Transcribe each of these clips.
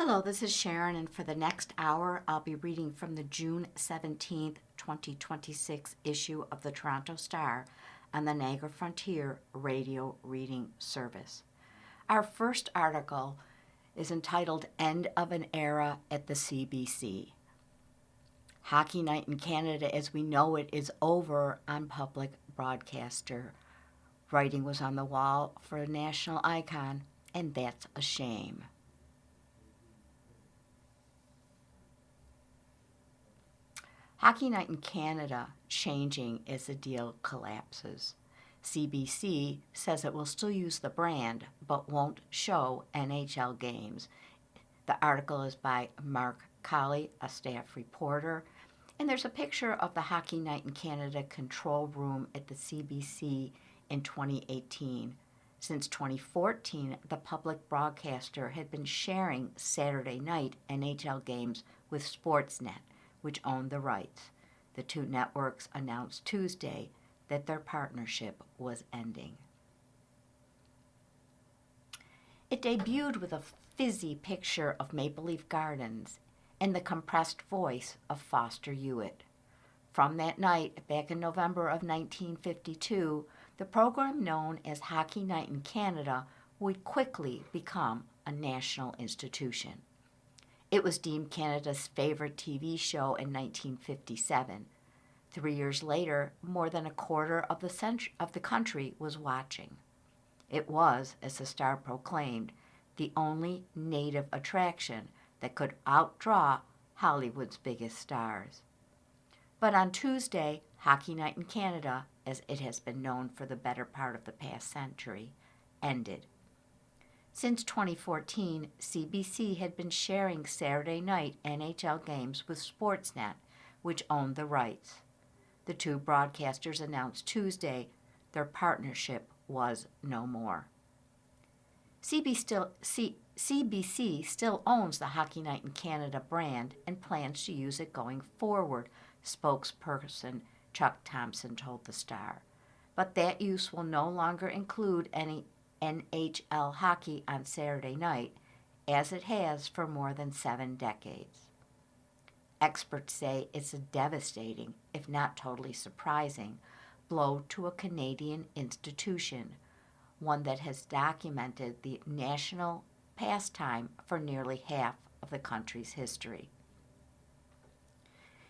Hello, this is Sharon, and for the next hour, I'll be reading from the June 17th, 2026 issue of the Toronto Star on the Niagara Frontier Radio Reading Service. Our first article is entitled End of an Era at the CBC. Hockey night in Canada as we know it is over on public broadcaster. Writing was on the wall for a national icon, and that's a shame. Hockey night in Canada changing as the deal collapses. CBC says it will still use the brand but won't show NHL games. The article is by Mark Colley, a staff reporter, and there's a picture of the Hockey Night in Canada control room at the CBC in 2018. Since 2014, the public broadcaster had been sharing Saturday night NHL games with Sportsnet, which owned the rights. The two networks announced Tuesday that their partnership was ending. It debuted with a fizzy picture of Maple Leaf Gardens and the compressed voice of Foster Hewitt. From that night, back in November of 1952, the program known as Hockey Night in Canada would quickly become a national institution. It was deemed Canada's favorite TV show in 1957. 3 years later, more than a quarter of the country was watching. It was, as the Star proclaimed, the only native attraction that could outdraw Hollywood's biggest stars. But on Tuesday, Hockey Night in Canada, as it has been known for the better part of the past century, ended. Since 2014, CBC had been sharing Saturday night NHL games with Sportsnet, which owned the rights. The two broadcasters announced Tuesday their partnership was no more. CBC still owns the Hockey Night in Canada brand and plans to use it going forward, spokesperson Chuck Thompson told the Star. But that use will no longer include any NHL hockey on Saturday night, as it has for more than 7 decades. Experts say it's a devastating, if not totally surprising, blow to a Canadian institution, one that has documented the national pastime for nearly half of the country's history.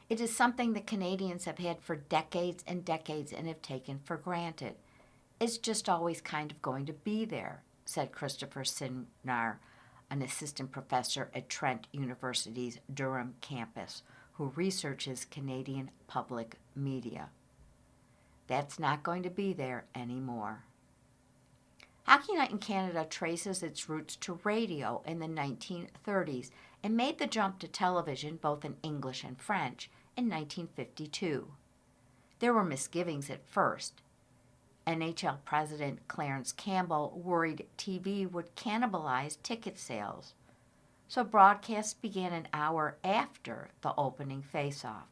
It is something that Canadians have had for decades and decades and have taken for granted. It's just always kind of going to be there, said Christopher Sinnar, an assistant professor at Trent University's Durham campus, who researches Canadian public media. That's not going to be there anymore. Hockey Night in Canada traces its roots to radio in the 1930s and made the jump to television, both in English and French, in 1952. There were misgivings at first. NHL President Clarence Campbell worried TV would cannibalize ticket sales, so broadcasts began an hour after the opening face-off.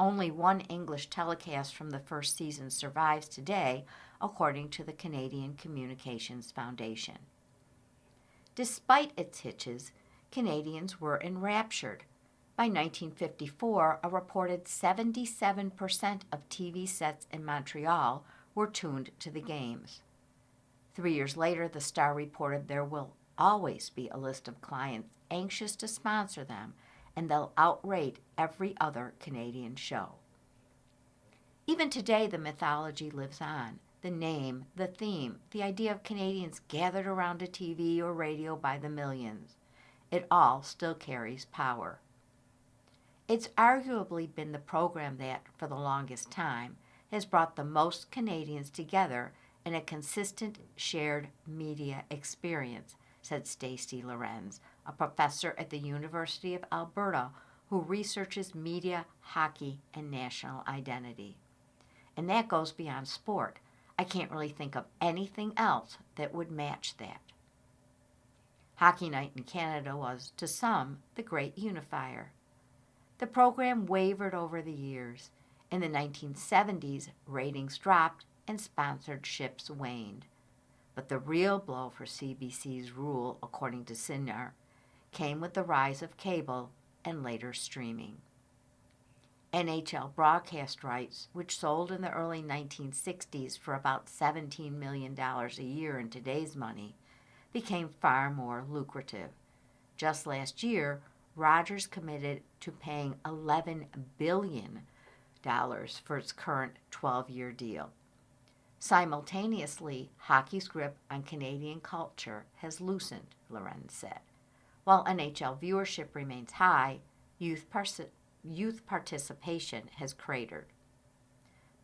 Only one English telecast from the first season survives today, according to the Canadian Communications Foundation. Despite its hitches, Canadians were enraptured. By 1954, a reported 77% of TV sets in Montreal were tuned to the games. 3 years later, the Star reported there will always be a list of clients anxious to sponsor them, and they'll outrate every other Canadian show. Even today, the mythology lives on. The name, the theme, the idea of Canadians gathered around a TV or radio by the millions. It all still carries power. It's arguably been the program that, for the longest time, has brought the most Canadians together in a consistent shared media experience, said Stacey Lorenz, a professor at the University of Alberta who researches media, hockey, and national identity. And that goes beyond sport. I can't really think of anything else that would match that. Hockey Night in Canada was, to some, the great unifier. The program wavered over the years. In the 1970s, ratings dropped and sponsorships waned. But the real blow for CBC's rule, according to Sinnar, came with the rise of cable and later streaming. NHL broadcast rights, which sold in the early 1960s for about $17 million a year in today's money, became far more lucrative. Just last year, Rogers committed to paying $11 billion for its current 12-year deal. Simultaneously, hockey's grip on Canadian culture has loosened, Lorenz said. While NHL viewership remains high, youth participation has cratered.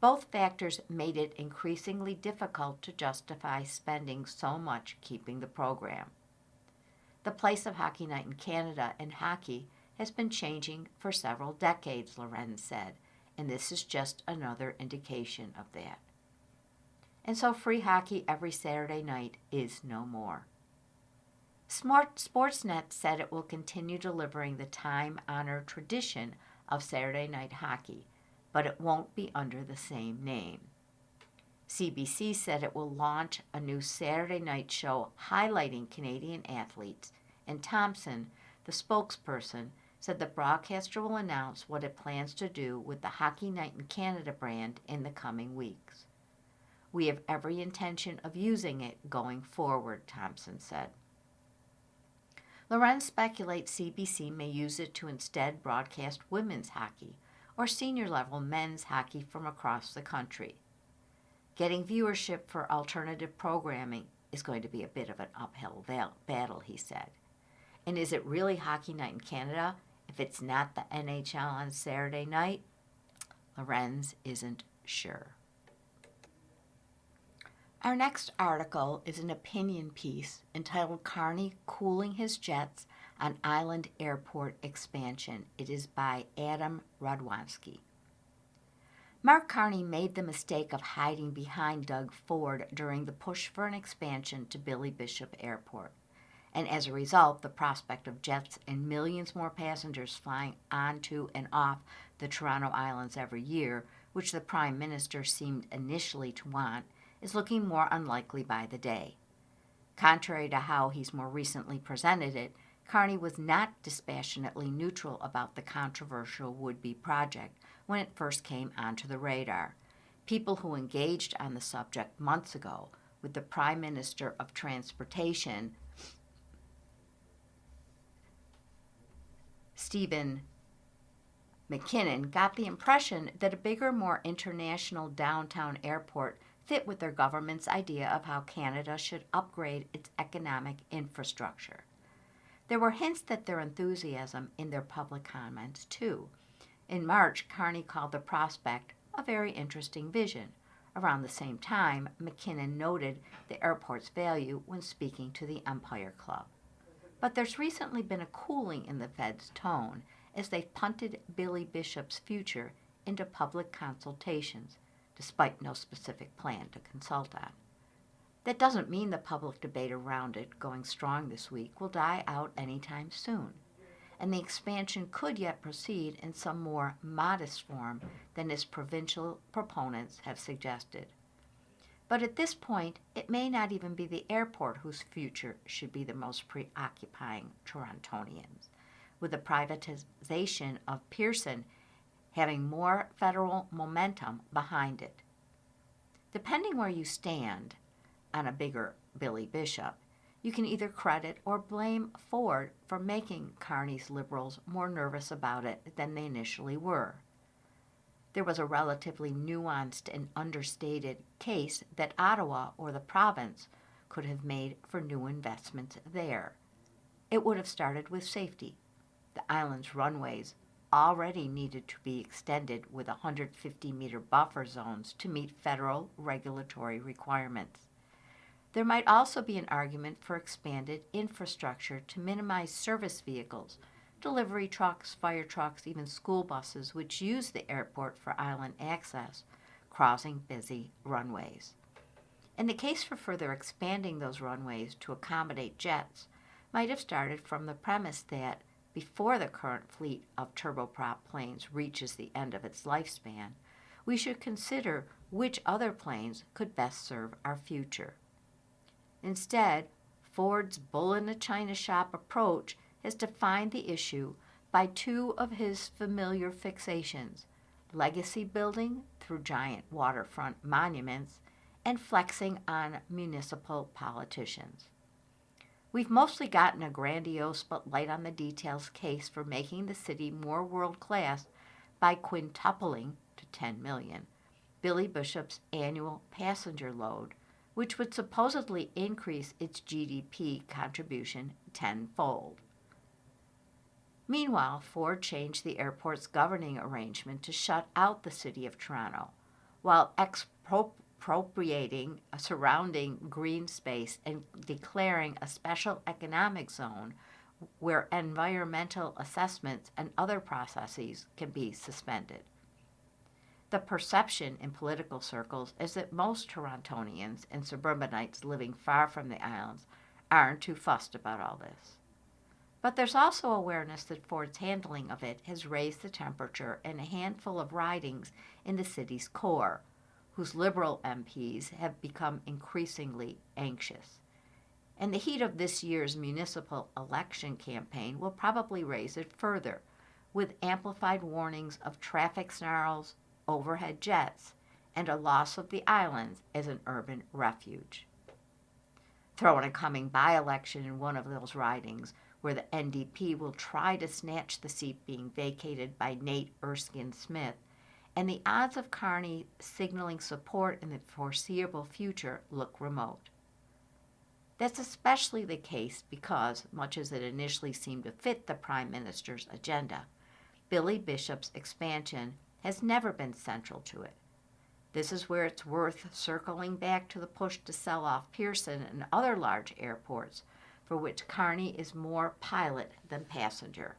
Both factors made it increasingly difficult to justify spending so much keeping the program. The place of Hockey Night in Canada and hockey has been changing for several decades, Lorenz said, and this is just another indication of that. And so free hockey every Saturday night is no more. Sportsnet said it will continue delivering the time-honored tradition of Saturday night hockey, but it won't be under the same name. CBC said it will launch a new Saturday night show highlighting Canadian athletes, and Thompson, the spokesperson, said the broadcaster will announce what it plans to do with the Hockey Night in Canada brand in the coming weeks. We have every intention of using it going forward, Thompson said. Lorenz speculates CBC may use it to instead broadcast women's hockey or senior-level men's hockey from across the country. Getting viewership for alternative programming is going to be a bit of an uphill battle, he said. And is it really Hockey Night in Canada if it's not the NHL on Saturday night? Lorenz isn't sure. Our next article is an opinion piece entitled Carney Cooling His Jets on Island Airport Expansion. It is by Adam Radwanski. Mark Carney made the mistake of hiding behind Doug Ford during the push for an expansion to Billy Bishop Airport. And as a result, the prospect of jets and millions more passengers flying onto and off the Toronto Islands every year, which the Prime Minister seemed initially to want, is looking more unlikely by the day. Contrary to how he's more recently presented it, Carney was not dispassionately neutral about the controversial would-be project when it first came onto the radar. People who engaged on the subject months ago with the Prime Minister of Transportation, Stephen McKinnon, got the impression that a bigger, more international downtown airport fit with their government's idea of how Canada should upgrade its economic infrastructure. There were hints that their enthusiasm in their public comments, too. In March, Carney called the prospect a very interesting vision. Around the same time, McKinnon noted the airport's value when speaking to the Empire Club. But there's recently been a cooling in the Fed's tone as they've punted Billy Bishop's future into public consultations, despite no specific plan to consult on. That doesn't mean the public debate around it, going strong this week, will die out anytime soon, and the expansion could yet proceed in some more modest form than its provincial proponents have suggested. But at this point, it may not even be the airport whose future should be the most preoccupying Torontonians, with the privatization of Pearson having more federal momentum behind it. Depending where you stand on a bigger Billy Bishop, you can either credit or blame Ford for making Carney's Liberals more nervous about it than they initially were. There was a relatively nuanced and understated case that Ottawa or the province could have made for new investments there. It would have started with safety. The island's runways already needed to be extended with 150-meter buffer zones to meet federal regulatory requirements. There might also be an argument for expanded infrastructure to minimize service vehicles, delivery trucks, fire trucks, even school buses, which use the airport for island access, crossing busy runways. And the case for further expanding those runways to accommodate jets might have started from the premise that before the current fleet of turboprop planes reaches the end of its lifespan, we should consider which other planes could best serve our future. Instead, Ford's bull in a china shop approach has defined the issue by two of his familiar fixations: legacy building through giant waterfront monuments and flexing on municipal politicians. We've mostly gotten a grandiose but light on the details case for making the city more world-class by quintupling to 10 million Billy Bishop's annual passenger load, which would supposedly increase its GDP contribution tenfold. Meanwhile, Ford changed the airport's governing arrangement to shut out the city of Toronto, while expropriating a surrounding green space and declaring a special economic zone where environmental assessments and other processes can be suspended. The perception in political circles is that most Torontonians and suburbanites living far from the islands aren't too fussed about all this. But there's also awareness that Ford's handling of it has raised the temperature in a handful of ridings in the city's core, whose Liberal MPs have become increasingly anxious. And the heat of this year's municipal election campaign will probably raise it further, with amplified warnings of traffic snarls, overhead jets, and a loss of the islands as an urban refuge. Throw in a coming by-election in one of those ridings, where the NDP will try to snatch the seat being vacated by Nate Erskine Smith, and the odds of Carney signaling support in the foreseeable future look remote. That's especially the case because, much as it initially seemed to fit the Prime Minister's agenda, Billy Bishop's expansion has never been central to it. This is where it's worth circling back to the push to sell off Pearson and other large airports, for which Carney is more pilot than passenger.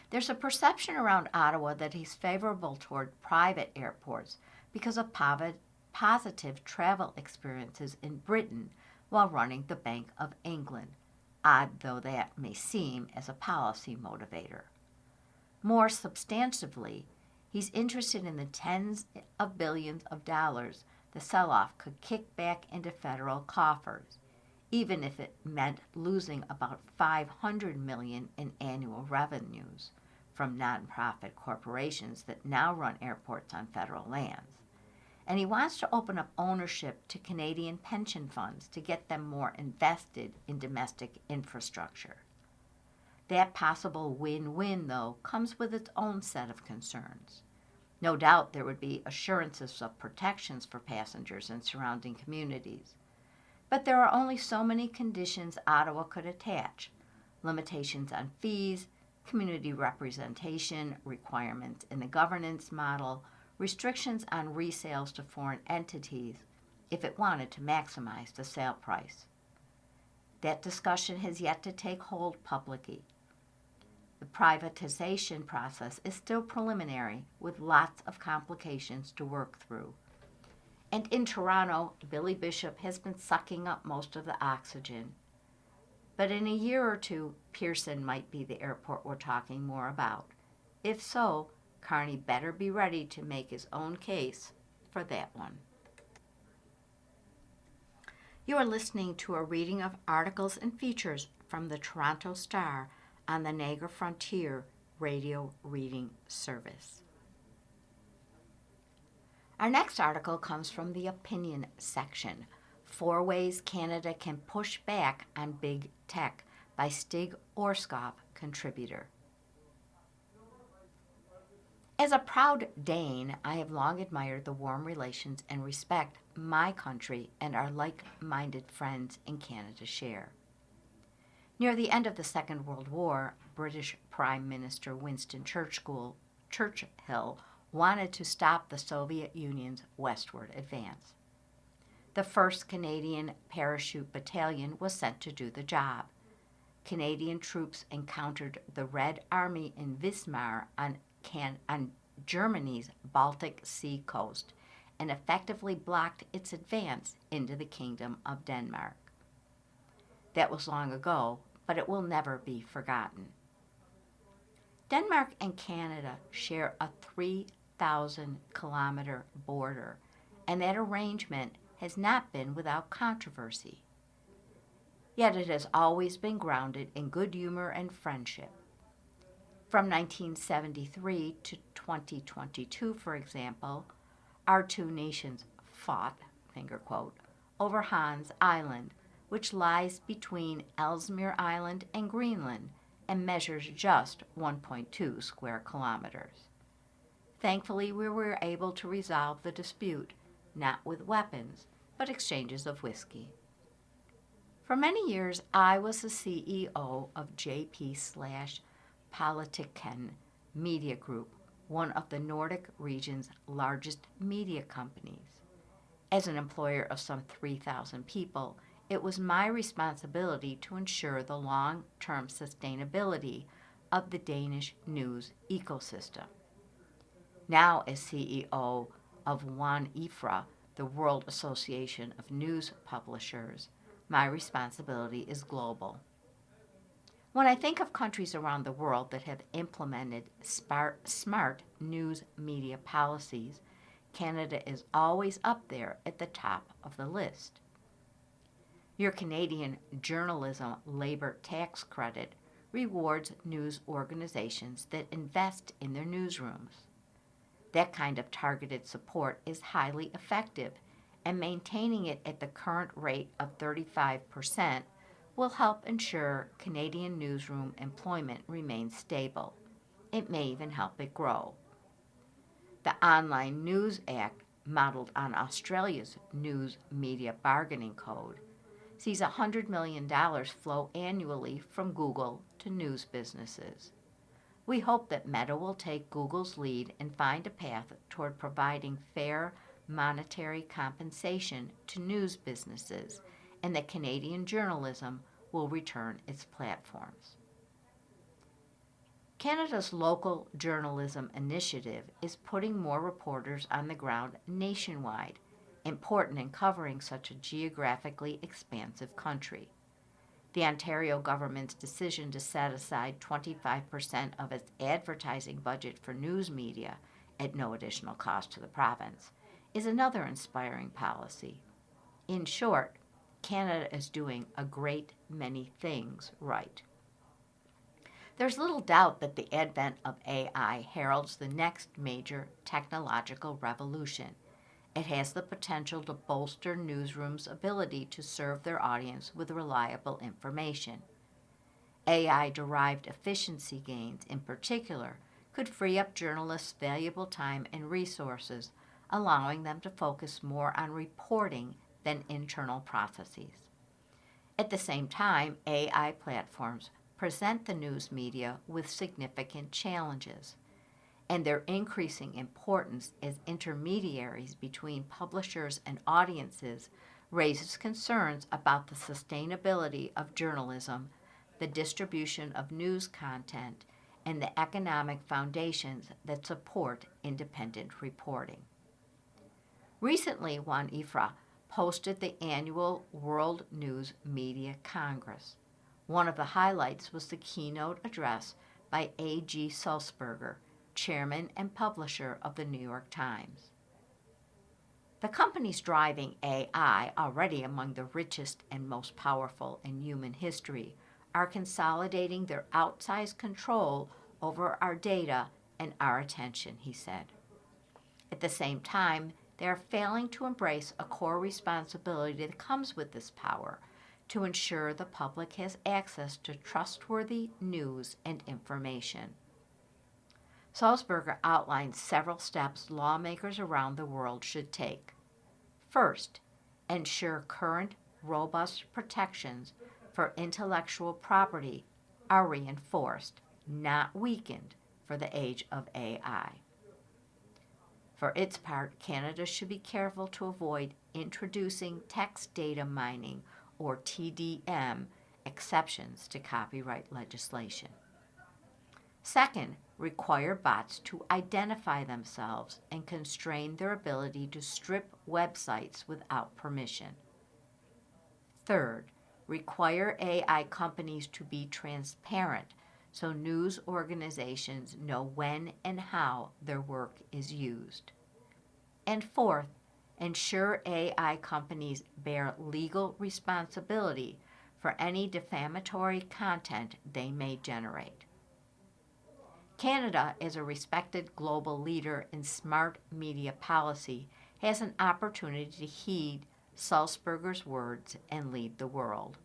There's a perception around Ottawa that he's favorable toward private airports because of positive travel experiences in Britain while running the Bank of England, odd though that may seem as a policy motivator. More substantively, he's interested in the tens of billions of dollars the sell-off could kick back into federal coffers, even if it meant losing about $500 million in annual revenues from nonprofit corporations that now run airports on federal lands. And he wants to open up ownership to Canadian pension funds to get them more invested in domestic infrastructure. That possible win-win, though, comes with its own set of concerns. No doubt there would be assurances of protections for passengers and surrounding communities. But there are only so many conditions Ottawa could attach: limitations on fees, community representation, requirements in the governance model, restrictions on resales to foreign entities if it wanted to maximize the sale price. That discussion has yet to take hold publicly. The privatization process is still preliminary, with lots of complications to work through. And in Toronto, Billy Bishop has been sucking up most of the oxygen. But in a year or two, Pearson might be the airport we're talking more about. If so, Carney better be ready to make his own case for that one. You are listening to a reading of articles and features from the Toronto Star on the Niagara Frontier Radio Reading Service. Our next article comes from the opinion section: 4 Ways Canada Can Push Back on Big Tech by Stig Orskov, contributor. As a proud Dane, I have long admired the warm relations and respect my country and our like-minded friends in Canada share. Near the end of the Second World War, British Prime Minister Winston Churchill wanted to stop the Soviet Union's westward advance. The 1st Canadian Parachute Battalion was sent to do the job. Canadian troops encountered the Red Army in Wismar on Germany's Baltic Sea coast and effectively blocked its advance into the Kingdom of Denmark. That was long ago, but it will never be forgotten. Denmark and Canada share a 3,000-kilometer border, and that arrangement has not been without controversy. yet it has always been grounded in good humor and friendship. From 1973 to 2022, for example, our two nations fought, finger quote, over Hans Island, which lies between Ellesmere Island and Greenland and measures just 1.2 square kilometers. Thankfully, we were able to resolve the dispute, not with weapons, but exchanges of whiskey. For many years, I was the CEO of JP/Politiken Media Group, one of the Nordic region's largest media companies. As an employer of some 3,000 people, it was my responsibility to ensure the long-term sustainability of the Danish news ecosystem. Now, as CEO of WAN IFRA, the World Association of News Publishers, my responsibility is global. When I think of countries around the world that have implemented smart news media policies, Canada is always up there at the top of the list. Your Canadian Journalism Labor Tax Credit rewards news organizations that invest in their newsrooms. That kind of targeted support is highly effective, and maintaining it at the current rate of 35% will help ensure Canadian newsroom employment remains stable. It may even help it grow. The Online News Act, modeled on Australia's News Media Bargaining Code, sees $100 million flow annually from Google to news businesses. We hope that Meta will take Google's lead and find a path toward providing fair monetary compensation to news businesses, and that Canadian journalism will return its platforms. Canada's Local Journalism Initiative is putting more reporters on the ground nationwide, important in covering such a geographically expansive country. The Ontario government's decision to set aside 25% of its advertising budget for news media at no additional cost to the province is another inspiring policy. In short, Canada is doing a great many things right. There's little doubt that the advent of AI heralds the next major technological revolution. It has the potential to bolster newsrooms' ability to serve their audience with reliable information. AI-derived efficiency gains, in particular, could free up journalists' valuable time and resources, allowing them to focus more on reporting than internal processes. At the same time, AI platforms present the news media with significant challenges, and their increasing importance as intermediaries between publishers and audiences raises concerns about the sustainability of journalism, the distribution of news content, and the economic foundations that support independent reporting. Recently, WAN IFRA hosted the annual World News Media Congress. One of the highlights was the keynote address by A.G. Sulzberger, chairman and publisher of the New York Times. The companies driving AI, already among the richest and most powerful in human history, are consolidating their outsized control over our data and our attention, he said. At the same time, they are failing to embrace a core responsibility that comes with this power to ensure the public has access to trustworthy news and information. Sulzberger outlined several steps lawmakers around the world should take. First, ensure current, robust protections for intellectual property are reinforced, not weakened, for the age of AI. For its part, Canada should be careful to avoid introducing text data mining, or TDM, exceptions to copyright legislation. Second, require bots to identify themselves and constrain their ability to strip websites without permission. Third, require AI companies to be transparent so news organizations know when and how their work is used. And fourth, ensure AI companies bear legal responsibility for any defamatory content they may generate. Canada, as a respected global leader in smart media policy, has an opportunity to heed Sulzberger's words and lead the world.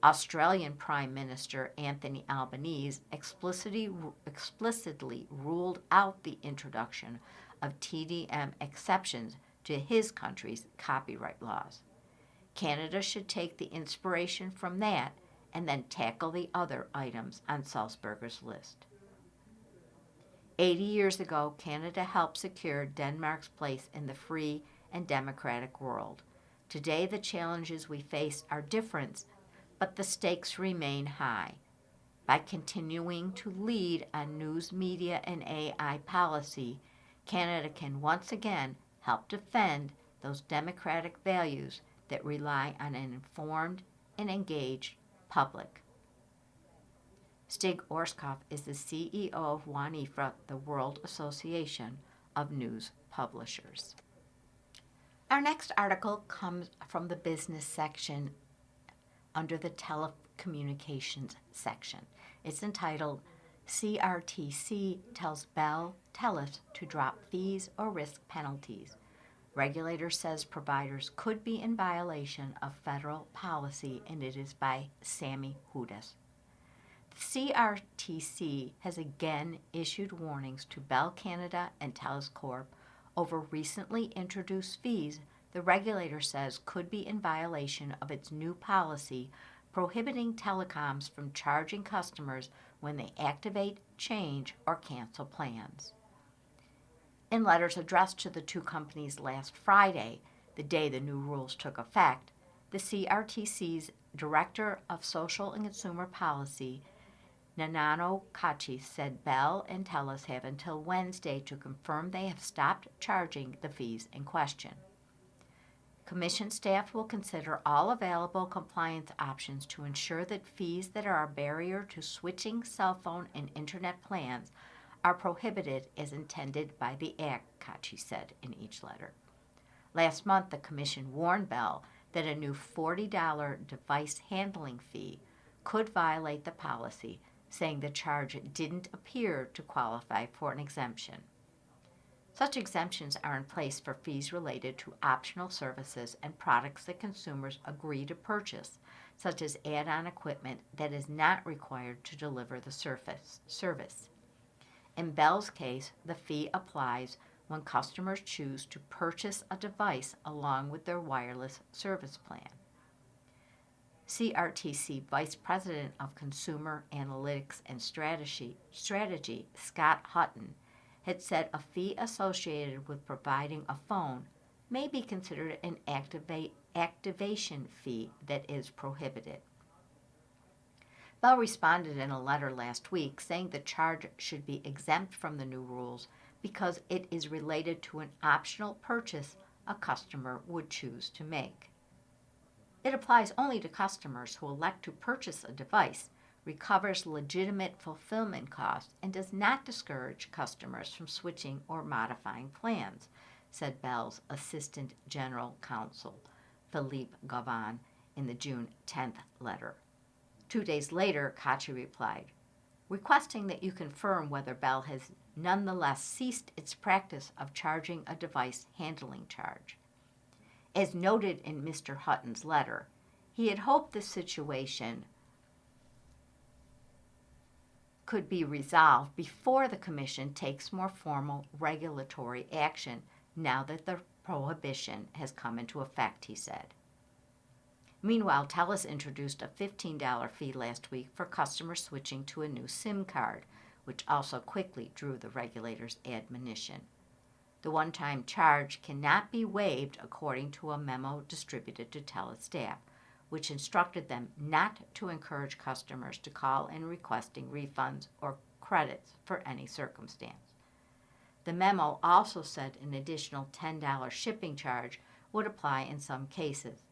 Australian Prime Minister Anthony Albanese explicitly ruled out the introduction of TDM exceptions to his country's copyright laws. Canada should take the inspiration from that and then tackle the other items on Sulzberger's list. 80 years ago, Canada helped secure Denmark's place in the free and democratic world. Today, the challenges we face are different, but the stakes remain high. By continuing to lead on news media and AI policy, Canada can once again help defend those democratic values that rely on an informed and engaged public. Stig Orskov is the CEO of WANIFRA, the World Association of News Publishers. Our next article comes from the business section under the telecommunications section. It's entitled, CRTC Tells Bell Telus to Drop Fees or Risk Penalties. Regulator says providers could be in violation of federal policy, and it is by Sammy Hudas. The CRTC has again issued warnings to Bell Canada and TELUS Corp over recently introduced fees the regulator says could be in violation of its new policy prohibiting telecoms from charging customers when they activate, change, or cancel plans. In letters addressed to the two companies last Friday, the day the new rules took effect, the CRTC's Director of Social and Consumer Policy, Nanano Kachi, said Bell and TELUS have until Wednesday to confirm they have stopped charging the fees in question. Commission staff will consider all available compliance options to ensure that fees that are a barrier to switching cell phone and internet plans are prohibited as intended by the Act, Kachi said in each letter. Last month, the Commission warned Bell that a new $40 device handling fee could violate the policy, saying the charge didn't appear to qualify for an exemption. Such exemptions are in place for fees related to optional services and products that consumers agree to purchase, such as add-on equipment that is not required to deliver the service. In Bell's case, the fee applies when customers choose to purchase a device along with their wireless service plan. CRTC Vice President of Consumer Analytics and Strategy, Scott Hutton, had said a fee associated with providing a phone may be considered an activation fee that is prohibited. Bell responded in a letter last week saying the charge should be exempt from the new rules because it is related to an optional purchase a customer would choose to make. It applies only to customers who elect to purchase a device, recovers legitimate fulfillment costs, and does not discourage customers from switching or modifying plans, said Bell's Assistant General Counsel, Philippe Gavin, in the June 10th letter. 2 days later, Kachi replied, requesting that you confirm whether Bell has nonetheless ceased its practice of charging a device handling charge. As noted in Mr. Hutton's letter, he had hoped the situation could be resolved before the Commission takes more formal regulatory action now that the prohibition has come into effect, he said. Meanwhile, TELUS introduced a $15 fee last week for customers switching to a new SIM card, which also quickly drew the regulator's admonition. The one-time charge cannot be waived according to a memo distributed to TELUS staff, which instructed them not to encourage customers to call in requesting refunds or credits for any circumstance. The memo also said an additional $10 shipping charge would apply in some cases.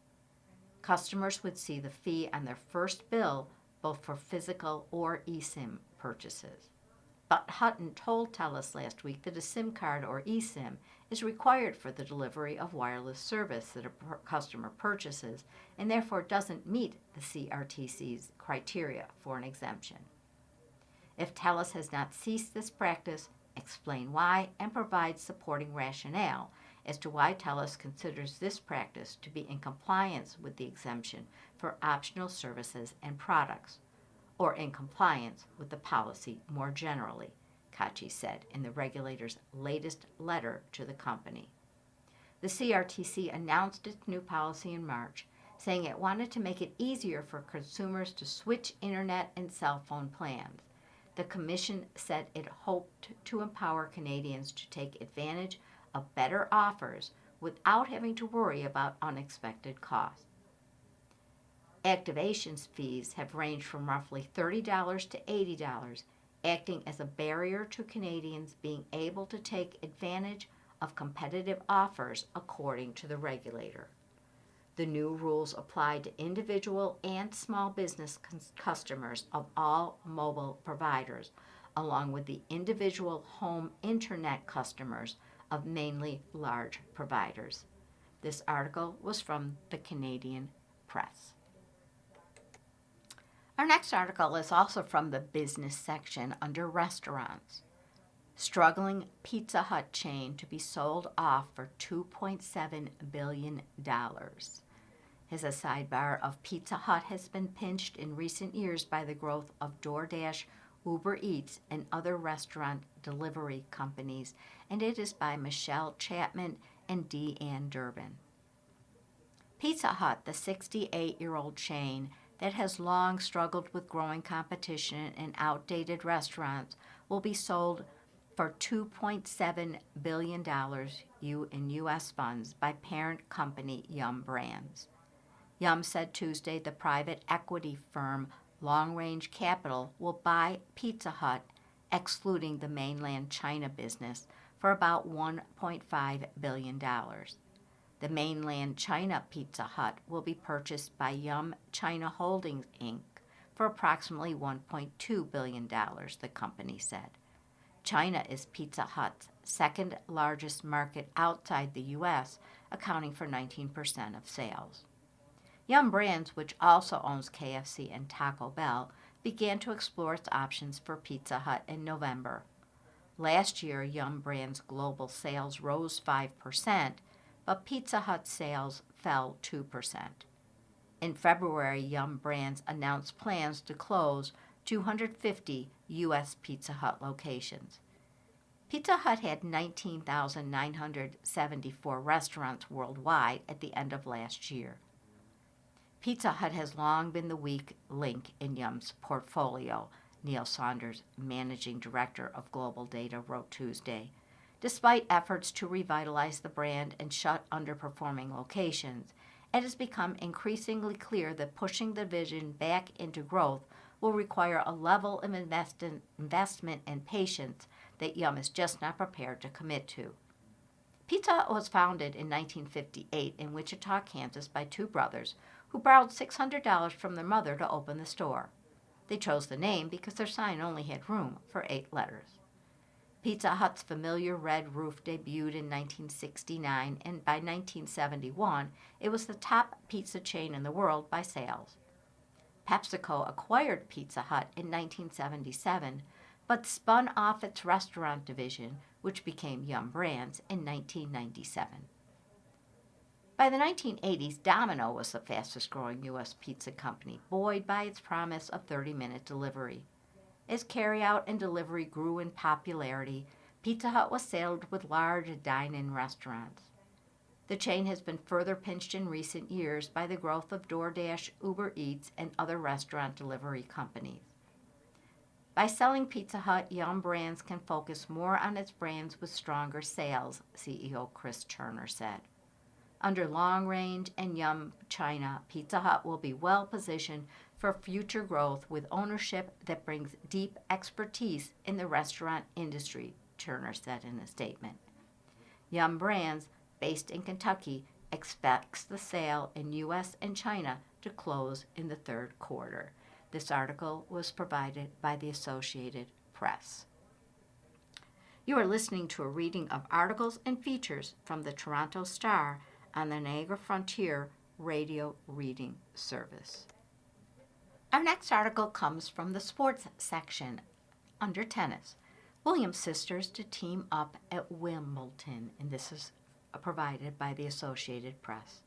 Customers would see the fee on their first bill both for physical or eSIM purchases. But Hutton told TELUS last week that a SIM card or eSIM is required for the delivery of wireless service that a customer purchases and therefore doesn't meet the CRTC's criteria for an exemption. If TELUS has not ceased this practice, explain why and provide supporting rationale as to why TELUS considers this practice to be in compliance with the exemption for optional services and products, or in compliance with the policy more generally, Kachi said in the regulator's latest letter to the company. The CRTC announced its new policy in March, saying it wanted to make it easier for consumers to switch internet and cell phone plans. The Commission said it hoped to empower Canadians to take advantage of better offers without having to worry about unexpected costs. Activation fees have ranged from roughly $30 to $80, acting as a barrier to Canadians being able to take advantage of competitive offers, according to the regulator. The new rules apply to individual and small business customers of all mobile providers, along with the individual home internet customers of mainly large providers. This article was from the Canadian Press. Our next article is also from the business section under restaurants. Struggling Pizza Hut chain to be sold off for $2.7 billion. As a sidebar of Pizza Hut has been pinched in recent years by the growth of DoorDash, Uber Eats, and other restaurant delivery companies, and it is by Michelle Chapman and Deanne Durbin. Pizza Hut, the 68-year-old chain that has long struggled with growing competition and outdated restaurants, will be sold for $2.7 billion in U.S. funds by parent company Yum Brands. Yum said Tuesday the private equity firm Long Range Capital will buy Pizza Hut, excluding the mainland China business, for about $1.5 billion. The mainland China Pizza Hut will be purchased by Yum China Holdings, Inc. for approximately $1.2 billion, the company said. China is Pizza Hut's second largest market outside the U.S., accounting for 19% of sales. Yum Brands, which also owns KFC and Taco Bell, began to explore its options for Pizza Hut in November. Last year, Yum Brands' global sales rose 5%, but Pizza Hut sales fell 2%. In February, Yum Brands announced plans to close 250 U.S. Pizza Hut locations. Pizza Hut had 19,974 restaurants worldwide at the end of last year. Pizza Hut has long been the weak link in Yum's portfolio, Neil Saunders, managing director of Global Data, wrote Tuesday. Despite efforts to revitalize the brand and shut underperforming locations, it has become increasingly clear that pushing the division back into growth will require a level of investment and patience that Yum is just not prepared to commit to. Pizza Hut was founded in 1958 in Wichita, Kansas by two brothers who borrowed $600 from their mother to open the store. They chose the name because their sign only had room for 8 letters. Pizza Hut's familiar red roof debuted in 1969, and by 1971, it was the top pizza chain in the world by sales. PepsiCo acquired Pizza Hut in 1977, but spun off its restaurant division, which became Yum Brands, in 1997. By the 1980s, Domino was the fastest-growing U.S. pizza company, buoyed by its promise of 30-minute delivery. As carryout and delivery grew in popularity, Pizza Hut was saddled with large dine-in restaurants. The chain has been further pinched in recent years by the growth of DoorDash, Uber Eats, and other restaurant delivery companies. By selling Pizza Hut, Yum Brands can focus more on its brands with stronger sales, CEO Chris Turner said. Under Long Range and Yum China, Pizza Hut will be well positioned for future growth with ownership that brings deep expertise in the restaurant industry, Turner said in a statement. Yum Brands, based in Kentucky, expects the sale in U.S. and China to close in the third quarter. This article was provided by the Associated Press. You are listening to a reading of articles and features from the Toronto Star on the Niagara Frontier Radio Reading Service. Our next article comes from the sports section under tennis. Williams sisters to team up at Wimbledon, and this is provided by the Associated Press.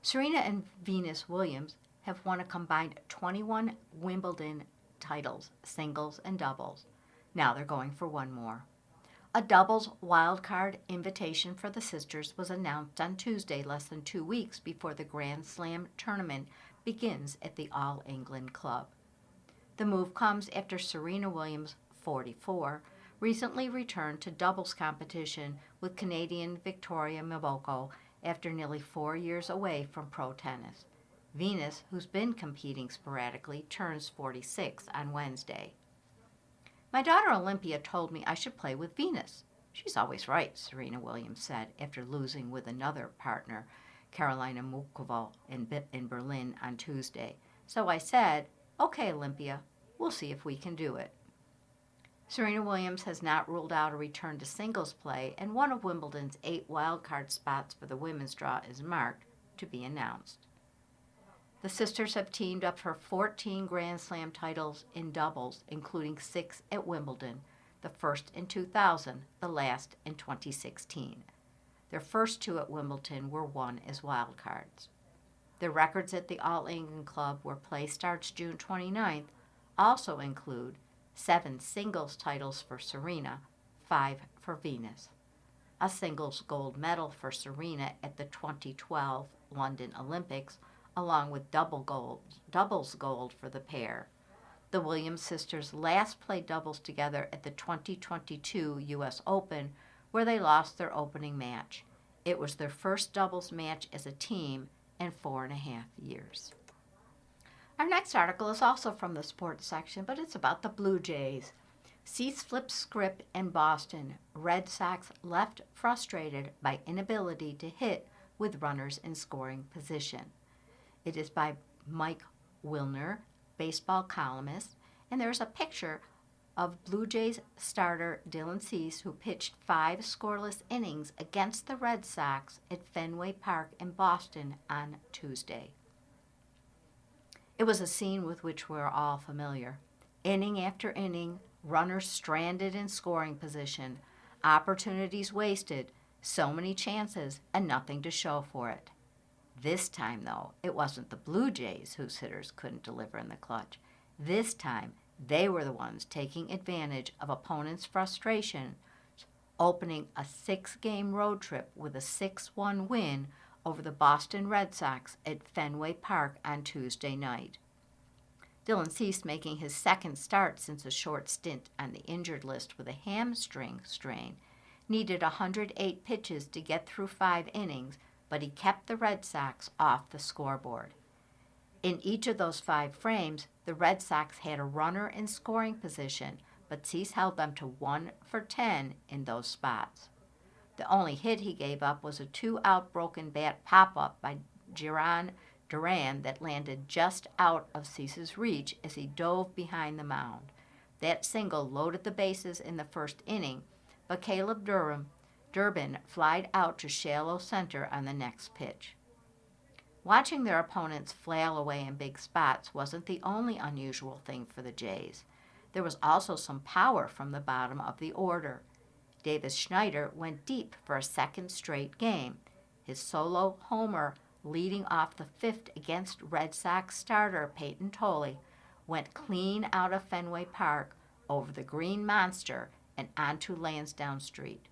Serena and Venus Williams have won a combined 21 Wimbledon titles, singles and doubles. Now they're going for one more. A doubles wildcard invitation for the sisters was announced on Tuesday, less than 2 weeks before the Grand Slam tournament begins at the All England Club. The move comes after Serena Williams, 44, recently returned to doubles competition with Canadian Victoria Mboko after nearly 4 years away from pro tennis. Venus, who's been competing sporadically, turns 46 on Wednesday. My daughter Olympia told me I should play with Venus. She's always right, Serena Williams said after losing with another partner, Carolina Muchova, in Berlin on Tuesday. So I said, okay, Olympia, we'll see if we can do it. Serena Williams has not ruled out a return to singles play, and one of Wimbledon's 8 wildcard spots for the women's draw is marked to be announced. The sisters have teamed up for 14 Grand Slam titles in doubles, including 6 at Wimbledon, the first in 2000, the last in 2016. Their first 2 at Wimbledon were won as wildcards. Their records at the All England Club, where play starts June 29th, also include 7 singles titles for Serena, 5 for Venus. A singles gold medal for Serena at the 2012 London Olympics, along with doubles gold for the pair. The Williams sisters last played doubles together at the 2022 U.S. Open, where they lost their opening match. It was their first doubles match as a team in 4.5 years. Our next article is also from the sports section, but it's about the Blue Jays. Cease flips script in Boston. Red Sox left frustrated by inability to hit with runners in scoring position. It is by Mike Wilner, baseball columnist, and there's a picture of Blue Jays starter Dylan Cease, who pitched 5 scoreless innings against the Red Sox at Fenway Park in Boston on Tuesday. It was a scene with which we're all familiar. Inning after inning, runners stranded in scoring position, opportunities wasted, so many chances, and nothing to show for it. This time, though, it wasn't the Blue Jays whose hitters couldn't deliver in the clutch. This time, they were the ones taking advantage of opponents' frustration, opening a 6-game road trip with a 6-1 win over the Boston Red Sox at Fenway Park on Tuesday night. Dylan Cease, making his second start since a short stint on the injured list with a hamstring strain, needed 108 pitches to get through 5 innings, but he kept the Red Sox off the scoreboard. In each of those 5 frames, the Red Sox had a runner in scoring position, but Cease held them to 1 for 10 in those spots. The only hit he gave up was a 2-out broken bat pop-up by Jarren Duran that landed just out of Cease's reach as he dove behind the mound. That single loaded the bases in the first inning, but Caleb Durbin flied out to shallow center on the next pitch. Watching their opponents flail away in big spots wasn't the only unusual thing for the Jays. There was also some power from the bottom of the order. Davis Schneider went deep for a second straight game. His solo homer leading off the 5th against Red Sox starter Peyton Tolley went clean out of Fenway Park over the Green Monster and onto Lansdowne Street.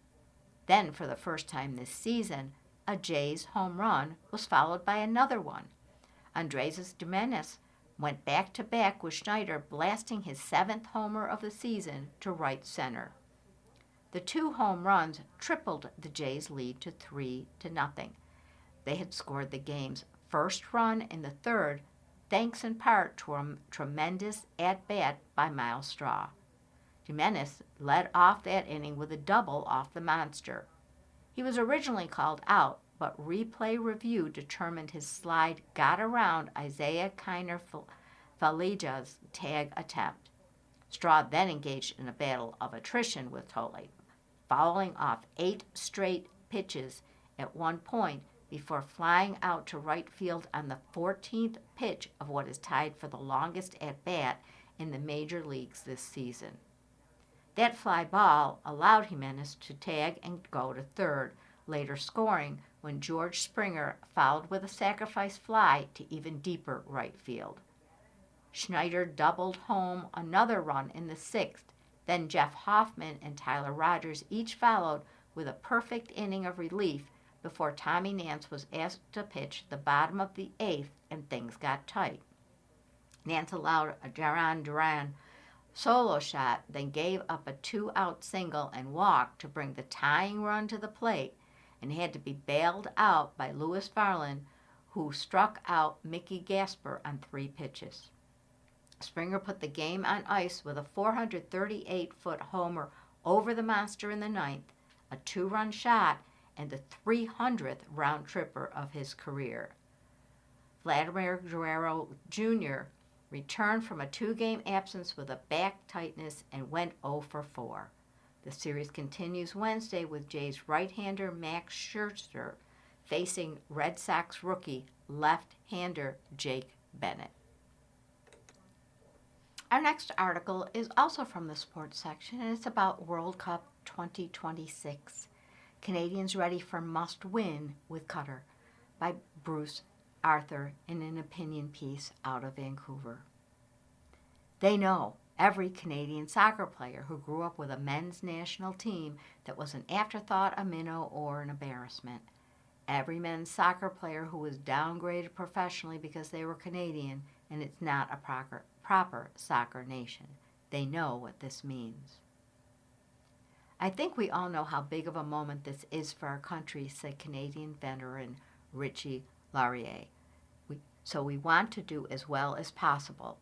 Then, for the first time this season, a Jays home run was followed by another one. Andrés Giménez went back-to-back with Schneider blasting his 7th homer of the season to right center. The 2 home runs tripled the Jays' lead to 3-0. They had scored the game's first run in the 3rd, thanks in part to a tremendous at-bat by Myles Straw. Giménez led off that inning with a double off the monster. He was originally called out, but replay review determined his slide got around Isaiah Kiner Faleja's tag attempt. Straw then engaged in a battle of attrition with Thole, fouling off 8 straight pitches at one point before flying out to right field on the 14th pitch of what is tied for the longest at-bat in the major leagues this season. That fly ball allowed Jimenez to tag and go to third, later scoring when George Springer fouled with a sacrifice fly to even deeper right field. Schneider doubled home another run in the 6th. Then Jeff Hoffman and Tyler Rogers each followed with a perfect inning of relief before Tommy Nance was asked to pitch the bottom of the 8th and things got tight. Nance allowed a Jarron Duran solo shot, then gave up a 2-out single and walk to bring the tying run to the plate and had to be bailed out by Louis Varland, who struck out Mickey Gasper on 3 pitches. Springer put the game on ice with a 438-foot homer over the monster in the 9th, a 2-run shot, and the 300th round tripper of his career. Vladimir Guerrero Jr. returned from a 2-game absence with a back tightness and went 0 for 4. The series continues Wednesday with Jays right-hander Max Scherzer facing Red Sox rookie left-hander Jake Bennett. Our next article is also from the sports section, and it's about World Cup 2026. Canadians ready for must-win with Qatar by Bruce Arthur in an opinion piece out of Vancouver. They know every Canadian soccer player who grew up with a men's national team that was an afterthought, a minnow, or an embarrassment. Every men's soccer player who was downgraded professionally because they were Canadian and it's not a proper soccer nation. They know what this means. I think we all know how big of a moment this is for our country, said Canadian veteran Richie Laurier. So we want to do as well as possible.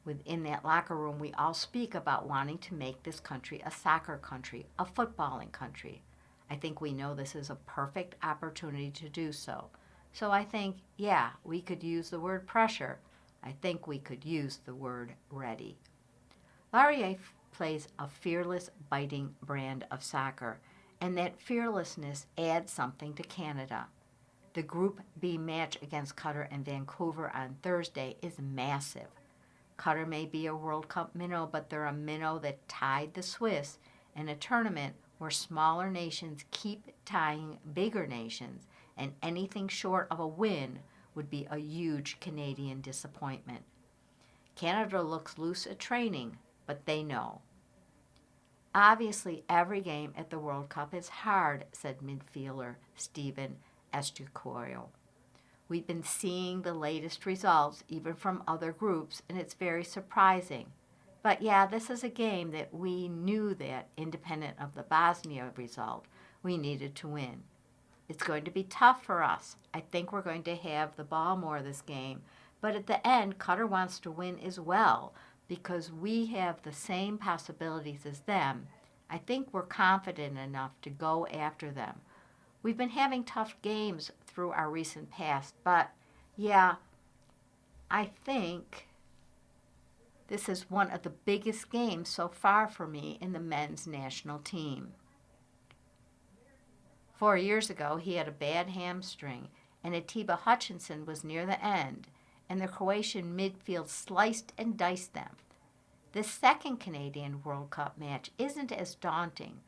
Within that locker room, we all speak about wanting to make this country a soccer country, a footballing country. I think we know this is a perfect opportunity to do so. So I think, yeah, we could use the word pressure. I think we could use the word ready. Laurier plays a fearless, biting brand of soccer, and that fearlessness adds something to Canada. The Group B match against Qatar and Vancouver on Thursday is massive. Qatar may be a World Cup minnow, but they're a minnow that tied the Swiss in a tournament where smaller nations keep tying bigger nations, and anything short of a win would be a huge Canadian disappointment. Canada looks loose at training, but they know. Obviously, every game at the World Cup is hard, said midfielder Steven Estucorio. We've been seeing the latest results, even from other groups, and it's very surprising. But yeah, this is a game that we knew that, independent of the Bosnia result, we needed to win. It's going to be tough for us. I think we're going to have the ball more this game. But at the end, Qatar wants to win as well because we have the same possibilities as them. I think we're confident enough to go after them. We've been having tough games through our recent past, but yeah, I think this is one of the biggest games so far for me in the men's national team. 4 years ago, he had a bad hamstring, and Atiba Hutchinson was near the end, and the Croatian midfield sliced and diced them. This second Canadian World Cup match isn't as daunting,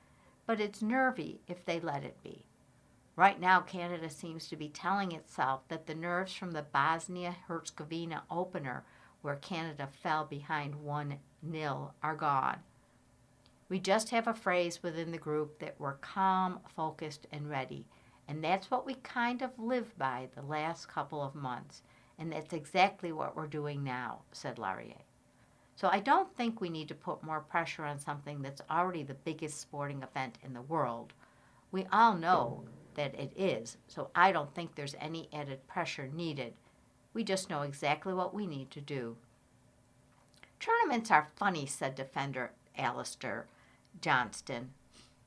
but it's nervy if they let it be. Right now, Canada seems to be telling itself that the nerves from the Bosnia-Herzegovina opener, where Canada fell behind 1-0, are gone. We just have a phrase within the group that we're calm, focused, and ready, and that's what we kind of lived by the last couple of months, and that's exactly what we're doing now, said Laurier. So I don't think we need to put more pressure on something that's already the biggest sporting event in the world. We all know that it is, so I don't think there's any added pressure needed. We just know exactly what we need to do. Tournaments are funny, said defender Alistair Johnston.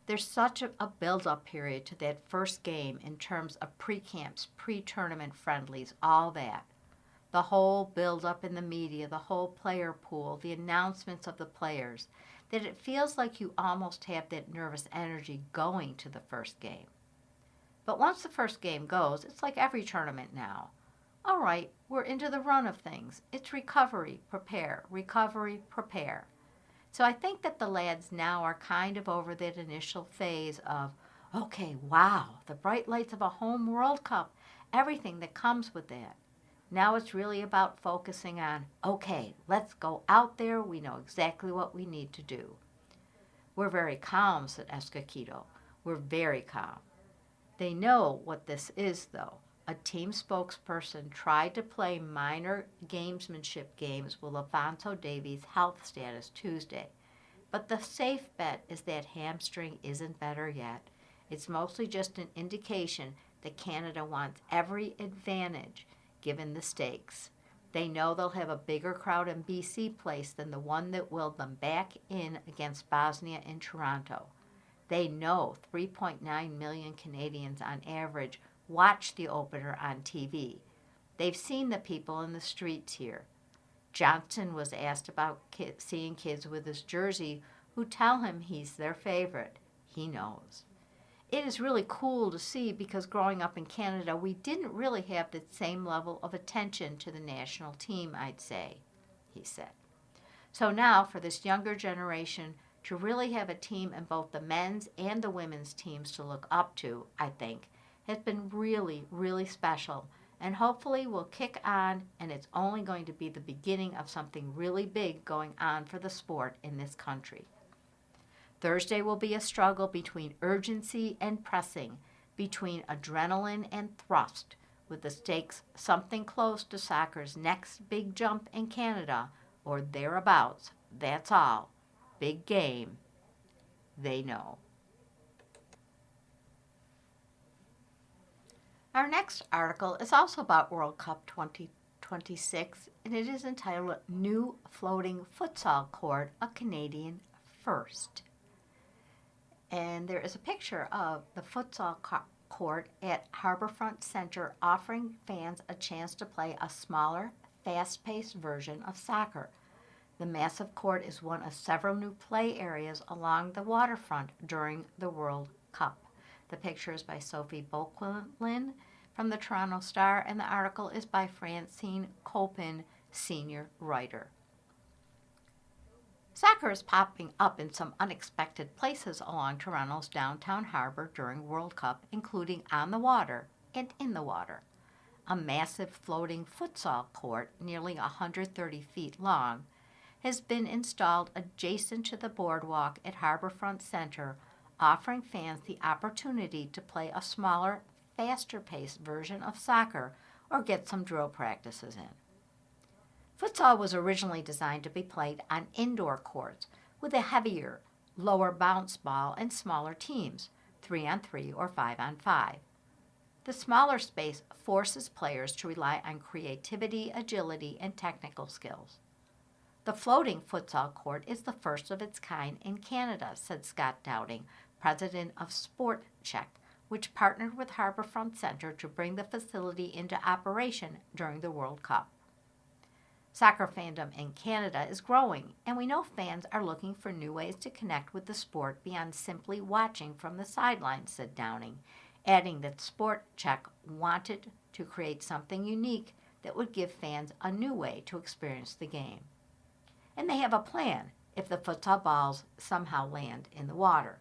There's such a build-up period to that first game in terms of pre-camps, pre-tournament friendlies, all that. The whole build up in the media, the whole player pool, the announcements of the players, that it feels like you almost have that nervous energy going to the first game. But once the first game goes, it's like every tournament now. All right, we're into the run of things. It's recovery, prepare, recovery, prepare. So I think that the lads now are kind of over that initial phase of, okay, wow, the bright lights of a home World Cup, everything that comes with that. Now it's really about focusing on, okay, let's go out there. We know exactly what we need to do. We're very calm, said Escoquito. We're very calm. They know what this is, though. A team spokesperson tried to play minor gamesmanship games with Alphonso Davies' health status Tuesday. But the safe bet is that hamstring isn't better yet. It's mostly just an indication that Canada wants every advantage given the stakes. They know they'll have a bigger crowd in BC Place than the one that willed them back in against Bosnia in Toronto. They know 3.9 million Canadians on average watch the opener on TV. They've seen the people in the streets here. Johnson was asked about seeing kids with his jersey who tell him he's their favorite. He knows. It is really cool to see because growing up in Canada, we didn't really have the same level of attention to the national team, I'd say, he said. So now for this younger generation to really have a team in both the men's and the women's teams to look up to, I think, has been really, really special. And hopefully will kick on, and it's only going to be the beginning of something really big going on for the sport in this country. Thursday will be a struggle between urgency and pressing, between adrenaline and thrust, with the stakes something close to soccer's next big jump in Canada, or thereabouts. That's all. Big game. They know. Our next article is also about World Cup 2026, and it is entitled New Floating Futsal Court, a Canadian First. And there is a picture of the futsal court at Harbourfront Centre offering fans a chance to play a smaller, fast-paced version of soccer. The massive court is one of several new play areas along the waterfront during the World Cup. The picture is by Sophie Beauquelin from the Toronto Star, and the article is by Francine Copin, senior writer. Soccer is popping up in some unexpected places along Toronto's downtown harbor during World Cup, including on the water and in the water. A massive floating futsal court, nearly 130 feet long, has been installed adjacent to the boardwalk at Harbourfront Centre, offering fans the opportunity to play a smaller, faster-paced version of soccer or get some drill practices in. Futsal was originally designed to be played on indoor courts with a heavier, lower bounce ball and smaller teams, 3-on-3 or 5-on-5. The smaller space forces players to rely on creativity, agility, and technical skills. The floating futsal court is the first of its kind in Canada, said Scott Dowding, president of Sport Check, which partnered with Harbourfront Centre to bring the facility into operation during the World Cup. Soccer fandom in Canada is growing, and we know fans are looking for new ways to connect with the sport beyond simply watching from the sidelines, said Downing, adding that Sport Check wanted to create something unique that would give fans a new way to experience the game. And they have a plan if the futsal balls somehow land in the water.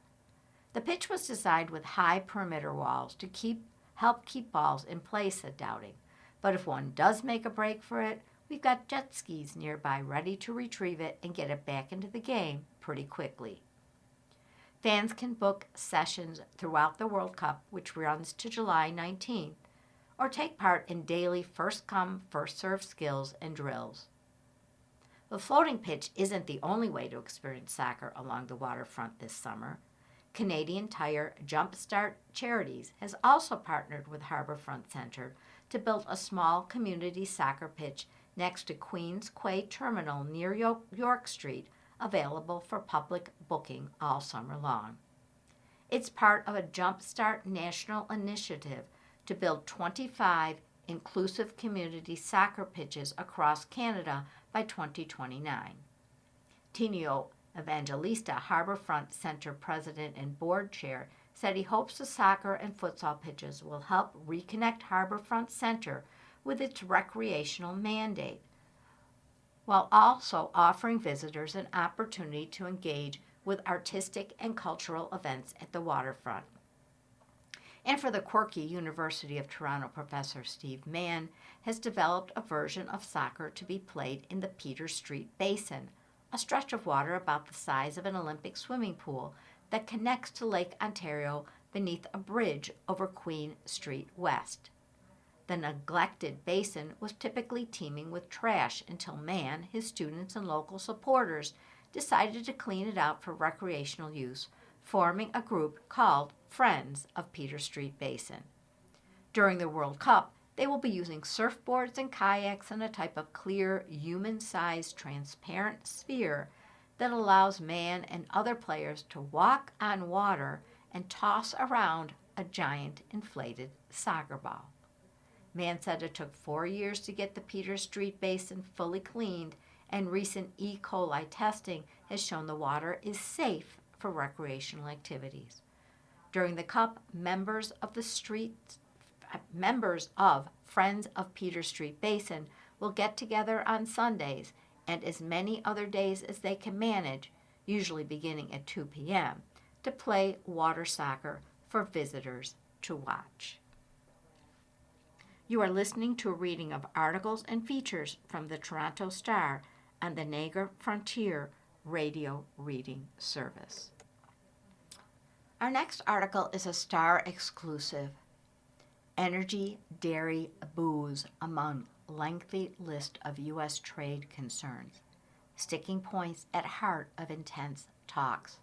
The pitch was designed with high perimeter walls to help keep balls in place, said Dowding. But if one does make a break for it, we've got jet skis nearby ready to retrieve it and get it back into the game pretty quickly. Fans can book sessions throughout the World Cup, which runs to July 19th, or take part in daily first-come, first-served skills and drills. The floating pitch isn't the only way to experience soccer along the waterfront this summer. Canadian Tire Jumpstart Charities has also partnered with Harbourfront Centre to build a small community soccer pitch next to Queens Quay Terminal near York Street, available for public booking all summer long. It's part of a Jumpstart national initiative to build 25 inclusive community soccer pitches across Canada by 2029. Tinio Evangelista, Harborfront Center president and board chair, said he hopes the soccer and futsal pitches will help reconnect Harborfront Center with its recreational mandate, while also offering visitors an opportunity to engage with artistic and cultural events at the waterfront. And for the quirky University of Toronto professor Steve Mann has developed a version of soccer to be played in the Peter Street Basin, a stretch of water about the size of an Olympic swimming pool that connects to Lake Ontario beneath a bridge over Queen Street West. The neglected basin was typically teeming with trash until Mann, his students, and local supporters decided to clean it out for recreational use, forming a group called Friends of Peter Street Basin. During the World Cup, they will be using surfboards and kayaks and a type of clear, human-sized, transparent sphere that allows Mann and other players to walk on water and toss around a giant inflated soccer ball. Mann said it took 4 years to get the Peter Street Basin fully cleaned, and recent E. coli testing has shown the water is safe for recreational activities. During the Cup, members of Friends of Peter Street Basin will get together on Sundays and as many other days as they can manage, usually beginning at 2 p.m., to play water soccer for visitors to watch. You are listening to a reading of articles and features from the Toronto Star on the Niagara Frontier Radio Reading Service. Our next article is a Star exclusive. Energy, dairy, booze among lengthy list of U.S. trade concerns. Sticking points at heart of intense talks.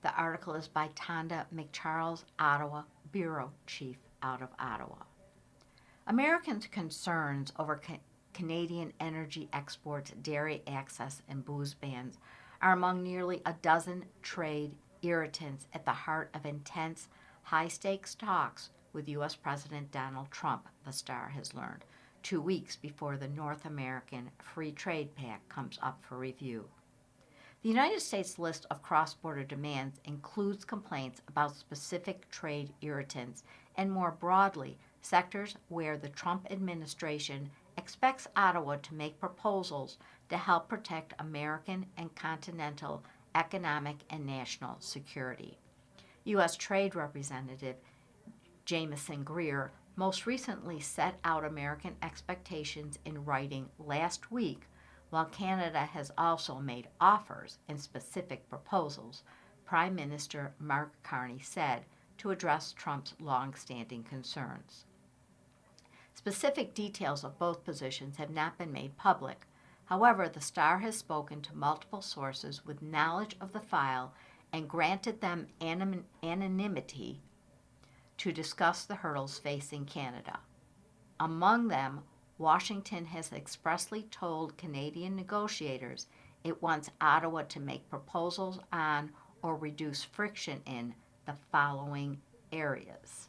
The article is by Tonda McCharles, Ottawa Bureau Chief out of Ottawa. Americans' concerns over Canadian energy exports, dairy access, and booze bans are among nearly a dozen trade irritants at the heart of intense, high-stakes talks with U.S. President Donald Trump, the Star has learned, 2 weeks before the North American Free Trade Pact comes up for review. The United States list of cross-border demands includes complaints about specific trade irritants and, more broadly, sectors where the Trump administration expects Ottawa to make proposals to help protect American and continental economic and national security. U.S. Trade Representative Jamieson Greer most recently set out American expectations in writing last week, while Canada has also made offers and specific proposals, Prime Minister Mark Carney said, to address Trump's long-standing concerns. Specific details of both positions have not been made public. However, the Star has spoken to multiple sources with knowledge of the file and granted them anonymity to discuss the hurdles facing Canada. Among them, Washington has expressly told Canadian negotiators it wants Ottawa to make proposals on or reduce friction in the following areas.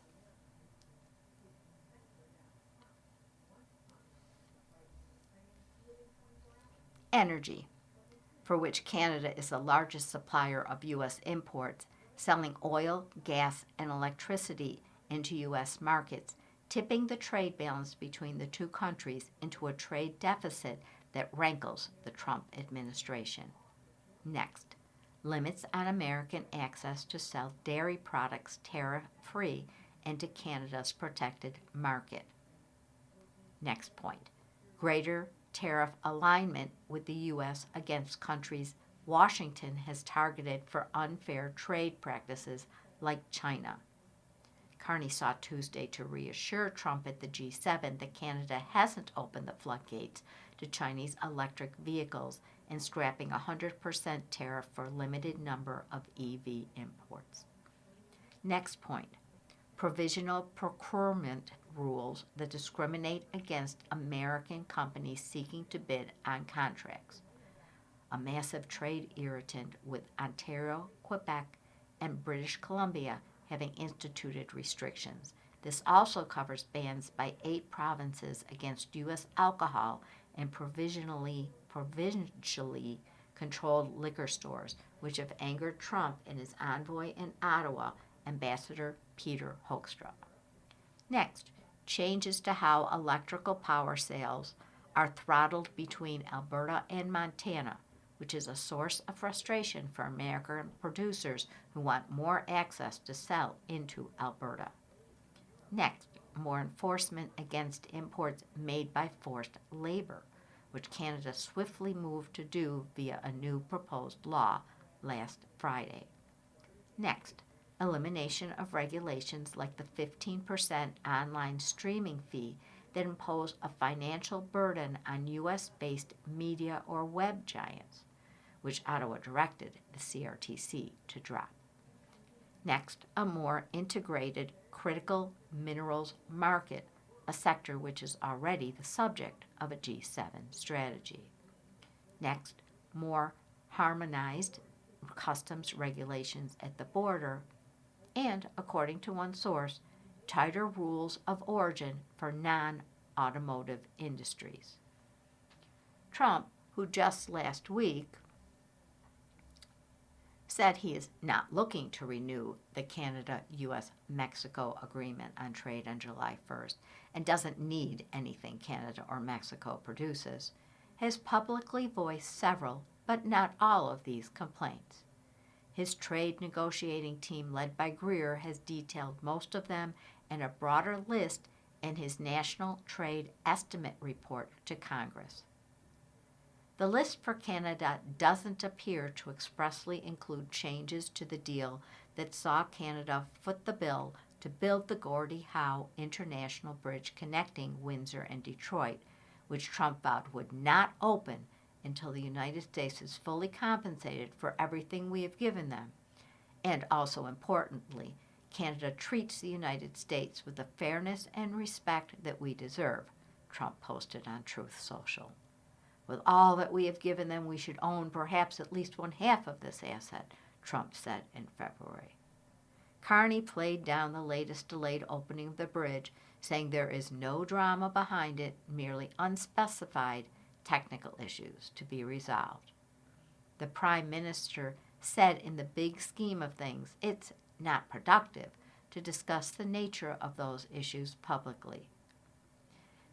Energy, for which Canada is the largest supplier of U.S. imports, selling oil, gas, and electricity into U.S. markets, tipping the trade balance between the two countries into a trade deficit that rankles the Trump administration. Next, limits on American access to sell dairy products tariff-free into Canada's protected market. Next point, greater tariff alignment with the U.S. against countries Washington has targeted for unfair trade practices like China. Carney sought Tuesday to reassure Trump at the G7 that Canada hasn't opened the floodgates to Chinese electric vehicles and scrapping 100% tariff for a limited number of EV imports. Next point, provisional procurement rules that discriminate against American companies seeking to bid on contracts. A massive trade irritant with Ontario, Quebec, and British Columbia having instituted restrictions. This also covers bans by 8 provinces against U.S. alcohol and provincially controlled liquor stores, which have angered Trump and his envoy in Ottawa, Ambassador Peter Hoekstra. Next, changes to how electrical power sales are throttled between Alberta and Montana, which is a source of frustration for American producers who want more access to sell into Alberta. Next, more enforcement against imports made by forced labor, which Canada swiftly moved to do via a new proposed law last Friday. Next, elimination of regulations like the 15% online streaming fee that impose a financial burden on U.S.-based media or web giants, which Ottawa directed the CRTC to drop. Next, a more integrated critical minerals market, a sector which is already the subject of a G7 strategy. Next, more harmonized customs regulations at the border, and, according to one source, tighter rules of origin for non-automotive industries. Trump, who just last week said he is not looking to renew the Canada-U.S.-Mexico agreement on trade on July 1st and doesn't need anything Canada or Mexico produces, has publicly voiced several, but not all of these complaints. His trade negotiating team led by Greer has detailed most of them and a broader list in his National Trade Estimate report to Congress. The list for Canada doesn't appear to expressly include changes to the deal that saw Canada foot the bill to build the Gordie Howe International Bridge connecting Windsor and Detroit, which Trump vowed would not open until the United States is fully compensated for everything we have given them. And also importantly, Canada treats the United States with the fairness and respect that we deserve, Trump posted on Truth Social. With all that we have given them, we should own perhaps at least one half of this asset, Trump said in February. Carney played down the latest delayed opening of the bridge, saying there is no drama behind it, merely unspecified technical issues to be resolved. The Prime Minister said in the big scheme of things, it's not productive to discuss the nature of those issues publicly.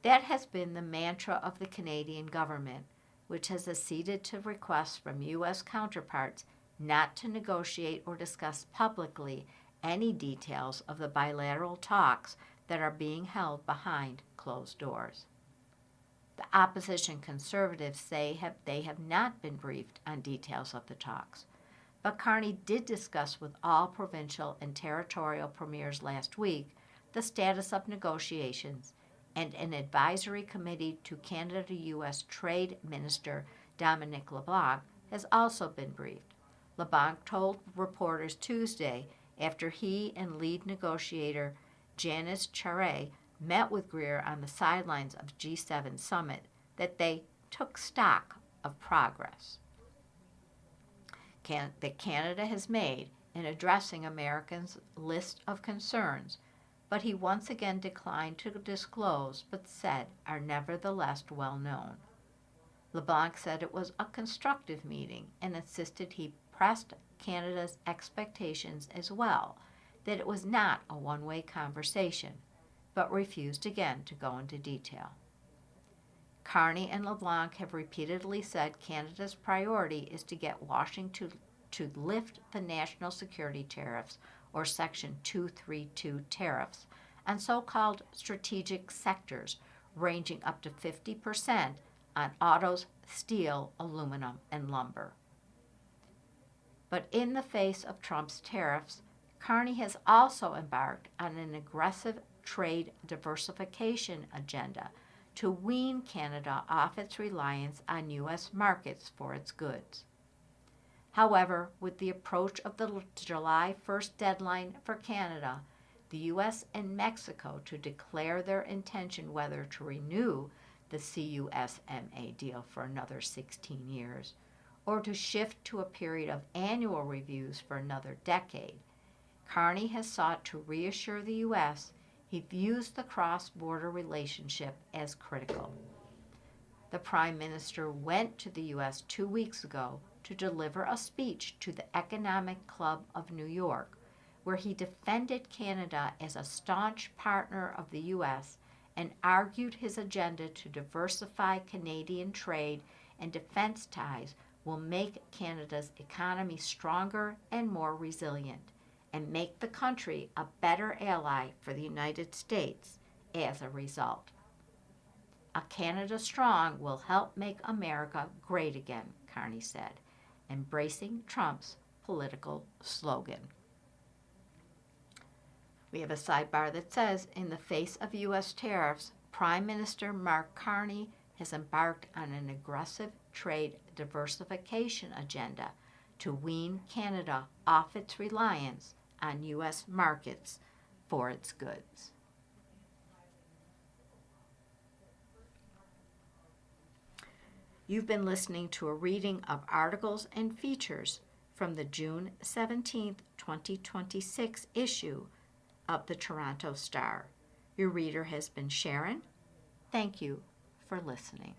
That has been the mantra of the Canadian government, which has acceded to requests from U.S. counterparts not to negotiate or discuss publicly any details of the bilateral talks that are being held behind closed doors. The opposition Conservatives say they have not been briefed on details of the talks, but Carney did discuss with all provincial and territorial premiers last week the status of negotiations, and an advisory committee to Canada-U.S. Trade Minister Dominic LeBlanc has also been briefed. LeBlanc told reporters Tuesday, after he and lead negotiator Janice Charest met with Greer on the sidelines of the G7 summit, that they took stock of progress that Canada has made in addressing Americans' list of concerns, but he once again declined to disclose, but said are nevertheless well known. LeBlanc said it was a constructive meeting and insisted he pressed Canada's expectations as well, that it was not a one-way conversation, but refused again to go into detail. Carney and LeBlanc have repeatedly said Canada's priority is to get Washington to lift the national security tariffs, or Section 232 tariffs, on so-called strategic sectors ranging up to 50% on autos, steel, aluminum, and lumber. But in the face of Trump's tariffs, Carney has also embarked on an aggressive trade diversification agenda to wean Canada off its reliance on U.S. markets for its goods. However, with the approach of the July 1st deadline for Canada, the U.S. and Mexico to declare their intention whether to renew the CUSMA deal for another 16 years, or to shift to a period of annual reviews for another decade, Carney has sought to reassure the U.S. He views the cross-border relationship as critical. The Prime Minister went to the U.S. 2 weeks ago to deliver a speech to the Economic Club of New York, where he defended Canada as a staunch partner of the U.S. and argued his agenda to diversify Canadian trade and defense ties will make Canada's economy stronger and more resilient, and make the country a better ally for the United States as a result. A Canada Strong will help make America great again, Carney said, embracing Trump's political slogan. We have a sidebar that says, in the face of U.S. tariffs, Prime Minister Mark Carney has embarked on an aggressive trade diversification agenda to wean Canada off its reliance on U.S. markets for its goods. You've been listening to a reading of articles and features from the June 17, 2026 issue of the Toronto Star. Your reader has been Sharon. Thank you for listening.